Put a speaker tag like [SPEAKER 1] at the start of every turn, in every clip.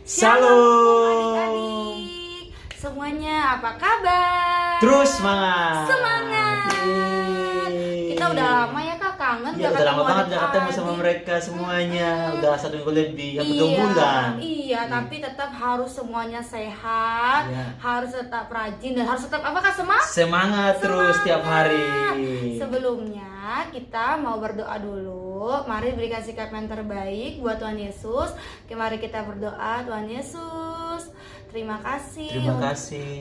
[SPEAKER 1] Shalom
[SPEAKER 2] adik-adik semuanya, apa kabar?
[SPEAKER 1] Terus semangat.
[SPEAKER 2] Kita udah lama ya Kak, kangen.
[SPEAKER 1] Iya, udah lama banget gak ketemu sama mereka semuanya. Udah 1 minggu lebih, hampir 2 bulan.
[SPEAKER 2] Iya, tapi tetap harus semuanya sehat, harus tetap rajin dan harus tetap apa Kak,
[SPEAKER 1] Semangat terus tiap hari.
[SPEAKER 2] Sebelumnya kita mau berdoa dulu. Mari berikan sikap yang terbaik buat Tuhan Yesus. Mari kita berdoa. Tuhan Yesus, terima kasih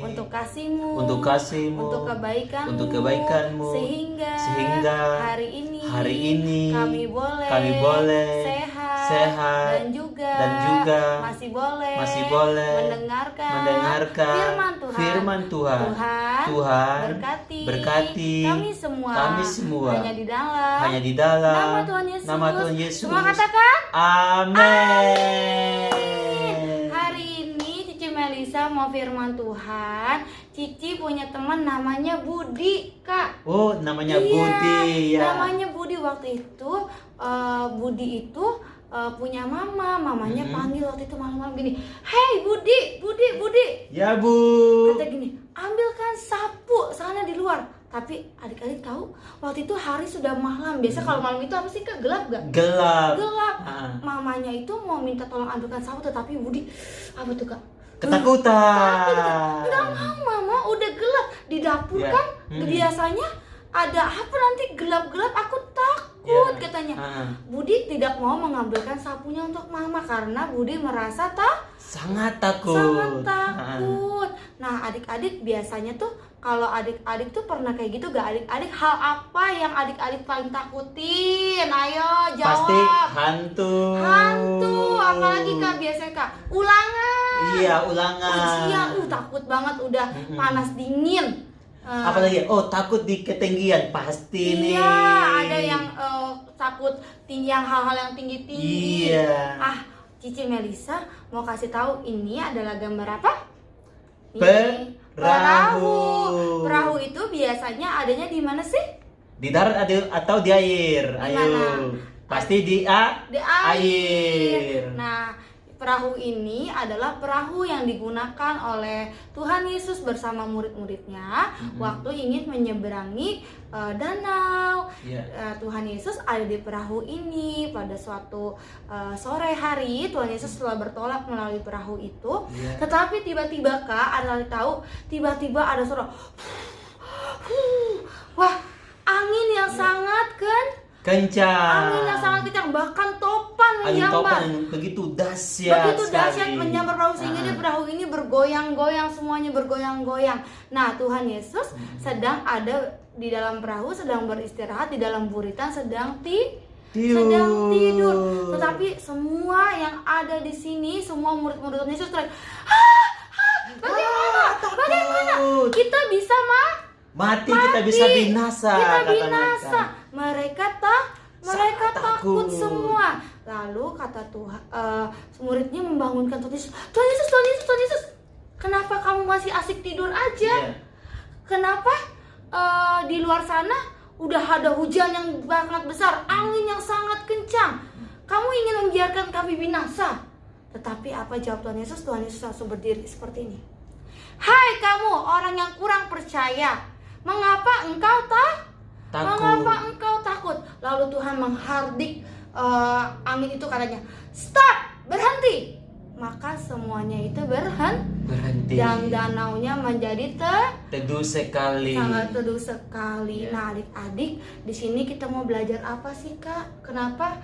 [SPEAKER 2] untuk kasih-Mu, untuk kebaikan-Mu, sehingga hari ini kami boleh sehat dan juga masih boleh mendengarkan firman Tuhan. Tuhan berkati kami semua hanya di dalam nama Tuhan Yesus. Semua katakan
[SPEAKER 1] amin.
[SPEAKER 2] Hari ini Cici Melisa mau firman Tuhan. Cici punya teman namanya Budi, Kak.
[SPEAKER 1] Oh, namanya Budi ya.
[SPEAKER 2] Namanya Budi. Waktu itu Budi itu punya mamanya panggil waktu itu malam-malam gini, "Hey Budi.
[SPEAKER 1] Ya, Bu.
[SPEAKER 2] Kata gini, "Ambilkan sapu sana di luar." Tapi adik-adik tahu waktu itu hari sudah malam. Biasa kalau malam itu apa sih Kak? Gelap gak?
[SPEAKER 1] Gelap.
[SPEAKER 2] Mamanya itu mau minta tolong ambilkan sapu, tetapi Budi apa tuh Kak?
[SPEAKER 1] Ketakutan.
[SPEAKER 2] Enggak mau Mama, udah gelap. Di dapur kan biasanya ada apa, nanti gelap-gelap aku takut katanya. Budi tidak mau mengambilkan sapunya untuk Mama karena Budi merasa
[SPEAKER 1] sangat takut.
[SPEAKER 2] Nah, adik-adik biasanya tuh kalau adik-adik tuh pernah kayak gitu gak adik-adik? Hal apa yang adik-adik paling takutin? Ayo jawab.
[SPEAKER 1] Pasti hantu.
[SPEAKER 2] Apalagi Kak, biasanya Kak, ulangan.
[SPEAKER 1] Iya, ulangan.
[SPEAKER 2] Ujian, takut banget, udah panas dingin.
[SPEAKER 1] Apalagi takut di ketinggian pasti nih.
[SPEAKER 2] Iya, ada yang takut tinggi, yang hal-hal yang tinggi-tinggi.
[SPEAKER 1] Iya.
[SPEAKER 2] Cici Melisa mau kasih tahu ini adalah gambar apa?
[SPEAKER 1] Perahu.
[SPEAKER 2] Perahu itu biasanya adanya di mana sih?
[SPEAKER 1] Di darat atau di air?
[SPEAKER 2] Mana?
[SPEAKER 1] Pasti di air.
[SPEAKER 2] Nah, perahu ini adalah perahu yang digunakan oleh Tuhan Yesus bersama murid-muridnya waktu ingin menyeberangi danau. Tuhan Yesus ada di perahu ini. Pada suatu sore hari Tuhan Yesus telah bertolak melalui perahu itu. Tetapi tiba-tiba Kak, tiba-tiba ada suara wah, angin yang sangat kencang, bahkan topan menyambar.
[SPEAKER 1] Begitu dahsyat
[SPEAKER 2] menyambar perahu sehingga perahu ini bergoyang-goyang, semuanya bergoyang-goyang. Nah, Tuhan Yesus sedang ada di dalam perahu, sedang beristirahat di dalam buritan, sedang tidur. Tetapi semua yang ada di sini, semua murid-murid Tuhan Yesus teriak, bagaimana? Kita bisa
[SPEAKER 1] mati, kita bisa binasa.
[SPEAKER 2] Mereka takut semua. Lalu kata Tuhan, muridnya membangunkan Tuhan Yesus, kenapa kamu masih asik tidur aja? Kenapa di luar sana udah ada hujan yang sangat besar, angin yang sangat kencang, kamu ingin membiarkan kami binasa? Tetapi apa jawab Tuhan Yesus? Tuhan Yesus langsung berdiri seperti ini. "Hai kamu orang yang kurang percaya, mengapa engkau takut?" Lalu Tuhan menghardik angin itu, katanya, "Stop, berhenti." Maka semuanya itu berhenti. Dan danaunya menjadi
[SPEAKER 1] teduh sekali.
[SPEAKER 2] Sangat teduh sekali. Nah, adik-adik, di sini kita mau belajar apa sih Kak? Kenapa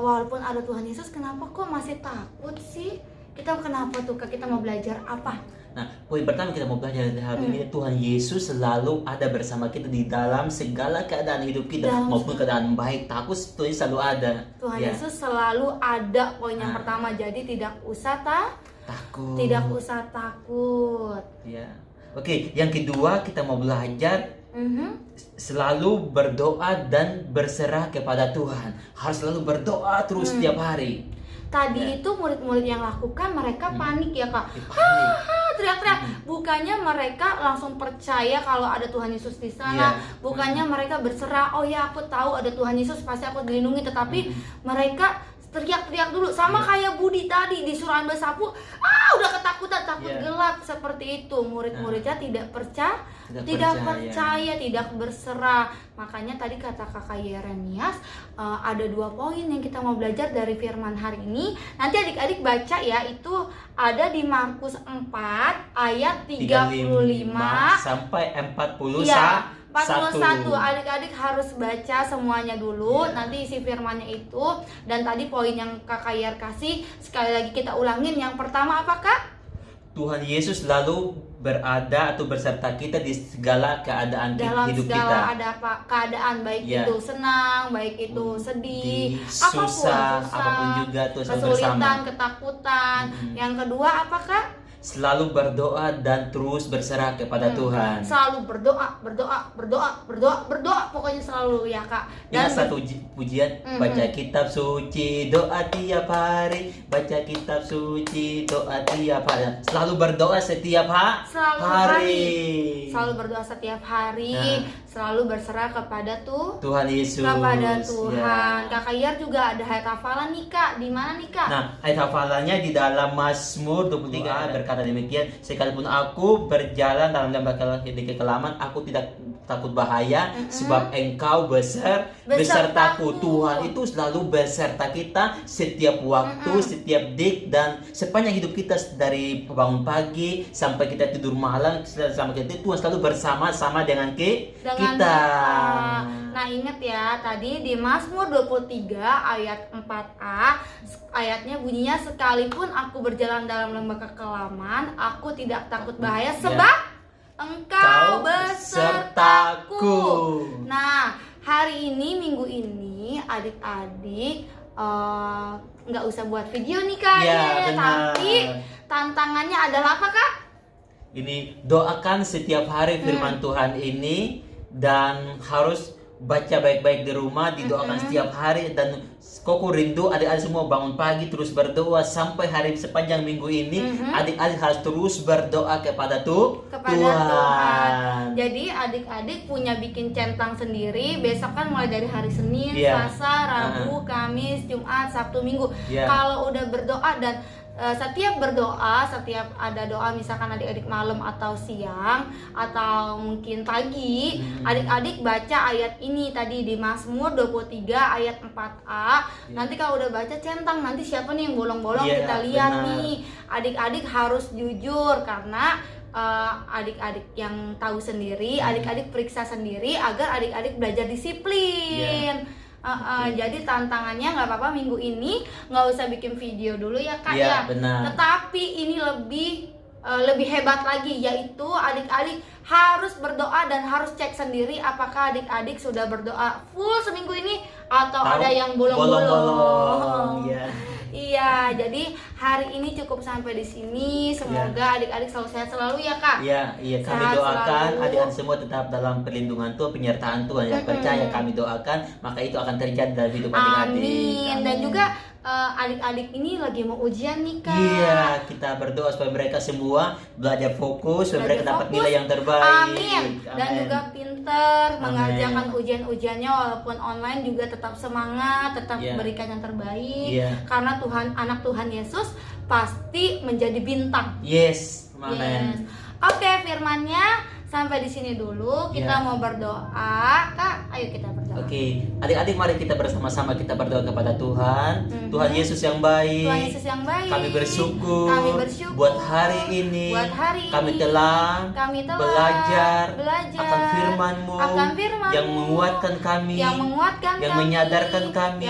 [SPEAKER 2] walaupun ada Tuhan Yesus, kenapa kok masih takut sih? Kenapa tuh Kak? Kita mau belajar apa?
[SPEAKER 1] Nah, poin pertama kita mau belajar hari ini, Tuhan Yesus selalu ada bersama kita di dalam segala keadaan hidup kita, maupun keadaan baik, takut Tuhan selalu ada.
[SPEAKER 2] Tuhan Yesus selalu ada. Poin yang pertama, jadi tidak usah takut.
[SPEAKER 1] Ya. Oke, yang kedua kita mau belajar selalu berdoa dan berserah kepada Tuhan. Harus selalu berdoa terus setiap hari.
[SPEAKER 2] Tadi itu murid-murid yang lakukan, mereka panik ya Kak. Teriak-teriak. Bukannya mereka langsung percaya kalau ada Tuhan Yesus di sana. Bukannya mereka berserah, "Oh ya, aku tahu ada Tuhan Yesus, pasti aku dilindungi." Tetapi mereka teriak-teriak dulu, sama kayak Budi tadi disuruh ambil sapu, udah ketakutan, takut gelap seperti itu. Murid-muridnya tidak percaya, tidak berserah. Makanya tadi kata Kakak Yeremias, ada 2 poin yang kita mau belajar dari firman hari ini. Nanti adik-adik baca ya, itu ada di Markus 4 ayat 35
[SPEAKER 1] sampai 41.
[SPEAKER 2] Iya, 41. Adik-adik harus baca semuanya dulu, nanti isi firmannya itu. Dan tadi poin yang Kakak Yer kasih, sekali lagi kita ulangin. Yang pertama apa, Kak?
[SPEAKER 1] Tuhan Yesus selalu berada atau berserta kita di segala keadaan
[SPEAKER 2] dalam
[SPEAKER 1] hidup
[SPEAKER 2] segala
[SPEAKER 1] kita.
[SPEAKER 2] ada apa keadaan, baik itu senang, baik itu sedih,
[SPEAKER 1] susah, apapun juga tuh selalu bersama.
[SPEAKER 2] kesulitan, ketakutan. Yang kedua apa, Kak?
[SPEAKER 1] Selalu berdoa dan terus berserah kepada Tuhan.
[SPEAKER 2] Selalu berdoa, pokoknya selalu ya, Kak. Dan
[SPEAKER 1] Ingat satu pujian, baca kitab suci, doa tiap hari, baca kitab suci, doa tiap hari. Selalu berdoa setiap hari.
[SPEAKER 2] Selalu berdoa setiap hari, selalu berserah kepada
[SPEAKER 1] Tuhan Yesus.
[SPEAKER 2] Kepada Tuhan. Kakak Yer juga ada ayat hafalan nih, Kak. Di mana nih, Kak?
[SPEAKER 1] Nah, ayat hafalannya di dalam Mazmur 23 berkata demikian, sekalipun aku berjalan dalam lembah kekelaman, aku tidak takut bahaya, sebab Engkau besertaku. Tuhan itu selalu beserta kita setiap waktu, setiap detik, dan sepanjang hidup kita, dari bangun pagi sampai kita tidur malam, sama kita, Tuhan selalu bersama-sama dengan kita.
[SPEAKER 2] Nah, ingat ya, tadi di Mazmur 23 ayat 4a, ayatnya bunyinya, sekalipun aku berjalan dalam lembah kekelaman, aku tidak takut bahaya, sebab Engkau besertaku. Nah, hari ini, minggu ini, adik-adik nggak usah buat video nih, Kak, tapi tantangannya adalah apa, Kak?
[SPEAKER 1] Ini doakan setiap hari firman Tuhan ini, dan harus baca baik-baik di rumah, didoakan setiap hari. Dan Koko rindu adik-adik semua bangun pagi terus berdoa sampai hari sepanjang minggu ini. Adik-adik harus terus berdoa kepada Tuhan.
[SPEAKER 2] Jadi adik-adik punya bikin centang sendiri. Besok kan mulai dari hari Senin, Selasa, Rabu, Kamis, Jumat, Sabtu, Minggu. Kalau udah berdoa dan setiap berdoa, setiap ada doa, misalkan adik-adik malam atau siang atau mungkin pagi, adik-adik baca ayat ini tadi di Mazmur 23 ayat 4a. Nanti kalau udah baca centang, nanti siapa nih yang bolong-bolong, kita lihat nih. Adik-adik harus jujur, karena adik-adik yang tahu sendiri, adik-adik periksa sendiri agar adik-adik belajar disiplin. Jadi tantangannya nggak apa-apa, minggu ini nggak usah bikin video dulu ya, Kak, ya.
[SPEAKER 1] Benar.
[SPEAKER 2] Tetapi ini lebih hebat lagi, yaitu adik-adik harus berdoa dan harus cek sendiri apakah adik-adik sudah berdoa full seminggu ini atau ada yang bolong-bolong. Iya, jadi hari ini cukup sampai di sini. Semoga adik-adik selalu sehat selalu ya, Kak.
[SPEAKER 1] Iya, kami doakan adik-adik semua tetap dalam perlindungan Tuhan, penyertaan Tuhan. Yang percaya kami doakan, maka itu akan terjadi dalam hidup adik-adik.
[SPEAKER 2] Amin. Dan juga adik-adik ini lagi mau ujian nih, Kak.
[SPEAKER 1] Iya, kita berdoa supaya mereka semua belajar fokus, supaya mereka dapat nilai yang terbaik.
[SPEAKER 2] Amin. Dan juga pintar mengerjakan ujian-ujiannya, walaupun online juga tetap semangat, tetap berikan yang terbaik. Karena Tuhan, anak Tuhan Yesus pasti menjadi bintang.
[SPEAKER 1] Amin.
[SPEAKER 2] Oke, firmannya sampai di sini dulu. Kita mau berdoa, Kak. Ayo kita berdoa.
[SPEAKER 1] Oke, adik-adik mari kita bersama-sama kita berdoa kepada Tuhan. Tuhan Yesus yang baik.
[SPEAKER 2] Tuhan Yesus yang baik.
[SPEAKER 1] Kami bersyukur. Buat hari ini. Kami telah belajar akan firman-Mu yang menguatkan kami, yang menyadarkan kami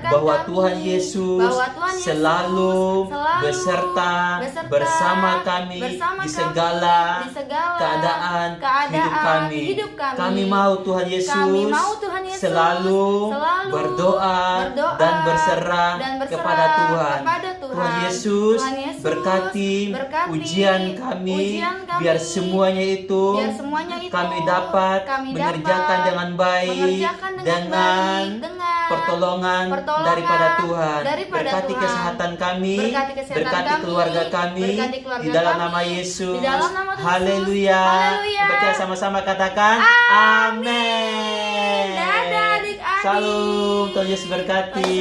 [SPEAKER 1] bahwa Tuhan Yesus selalu beserta bersama kami di segala keadaan hidup kami. Kami mau Tuhan Yesus selalu berdoa dan berserah kepada Tuhan. Tuhan Yesus berkati ujian kami, biar semuanya itu kami dapat mengerjakan dengan baik, dengan pertolongan daripada Tuhan. Berkati kesehatan kami, berkati keluarga kami, di dalam nama Yesus. Haleluya. Percaya sama-sama katakan amin.
[SPEAKER 2] Dadah adik-adik.
[SPEAKER 1] Salam, Tuhan Yesus berkati.